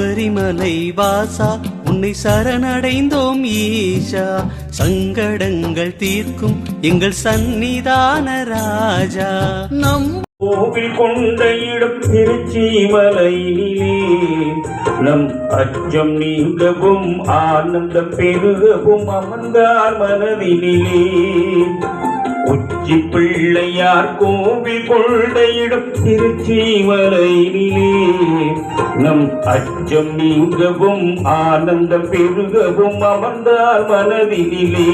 சபரிமலை வாசா உன்னை சரணடைந்தோம் ஈஷா, சங்கடங்கள் தீர்க்கும் எங்கள் சந்நிதான ராஜா. நம் கோவில் கொண்ட இடம் திருச்சிமலையிலே, நம் அச்சம் நீங்கவும் ஆனந்தம் பெருகவும் அமர்ந்தார் மனதினிலே. உச்சி பிள்ளையார் கோவில் கொண்ட இடம் திருச்சிமலையிலே, நம் அச்சம் நீங்கவும் ஆனந்தம் பெருகவும் அமர்ந்தார் மனதினிலே.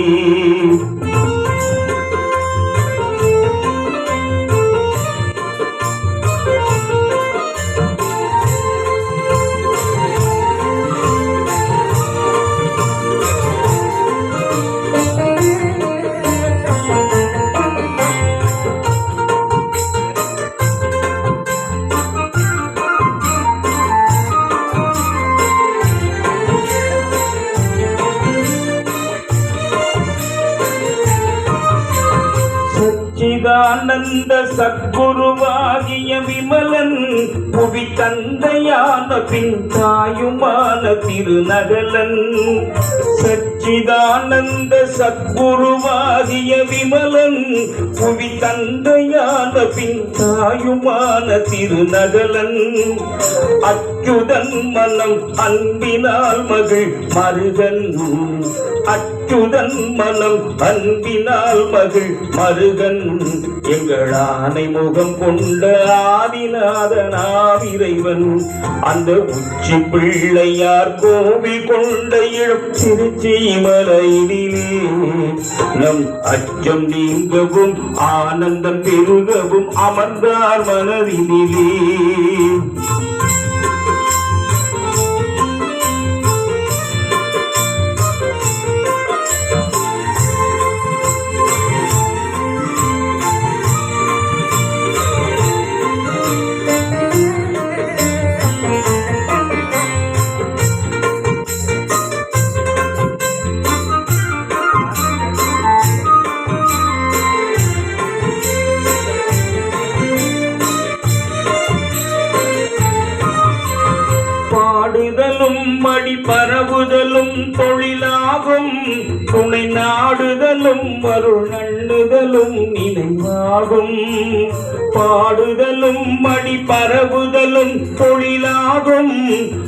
சச்சிதானந்த சத்குருவாகிய விமலன், புவி தந்தையான பின் தாயுமான திருநகலன். சச்சிதானந்த சத்குருவாகிய விமலன், புவி தந்தையான பின் தாயுமான திருநகலன். அச்சுதன் மனம் அன்பினால் மகிழ் மருகன், அச்சுதன் மனம் அன்பினால் மகிழ் மருகன். எங்கள் ஆனை முகம் கொண்ட ஆதிநாதனாவிரைவன், அந்த உச்சி பிள்ளையார் கோவில் கொண்ட இடம் திருச்சிமலையிலே, நம் அச்சம் நீங்கவும் ஆனந்தம் பெருகவும் அமர்ந்தார் மனதினிலே. பாடுதலும் மடி பரவுதலும் தொழிலாகும், துணை நாடுதலும் அருள் நண்ணுதலும் நினைவாகும். பாடுதலும் மடி பரவுதலும் தொழிலாகும்,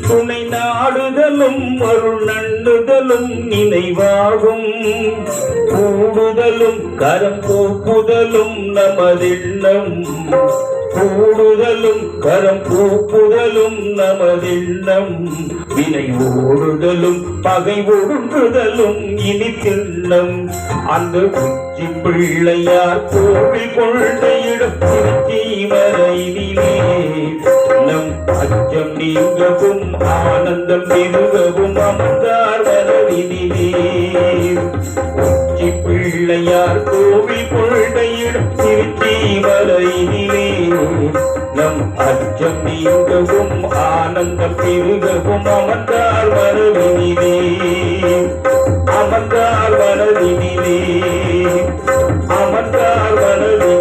துணை நாடுதலும் அருள் நண்ணுதலும் நினைவாகும். கூடுதலும் கரம் கூப்புதலும் நமதெண்ணம், கூடுதலும் கரம் கூப்புதலும் நமதெண்ணம். வினை ஓடுதலும் பகை ஒடுங்குதலும் இனி திண்ணம். அந்த உச்சி பிள்ளையார் கோவில் கொண்ட இடம் திருச்சிமலையிலே, நம் அச்சம் நீங்கவும் ஆனந்தம் பெருகவும் அமர்ந்தார் மனதினிலே. உச்சி பிள்ளையார் கோவில் கொண்ட இடம் திருச்சிமலையிலே, நம் அச்சம் நீங்கவும் ஆனந்தம் பெருகவும் அமர்ந்தார் மனதினிலே, அமர்ந்தார் மனதினிலே, அமர்ந்தார் மனதினிலே.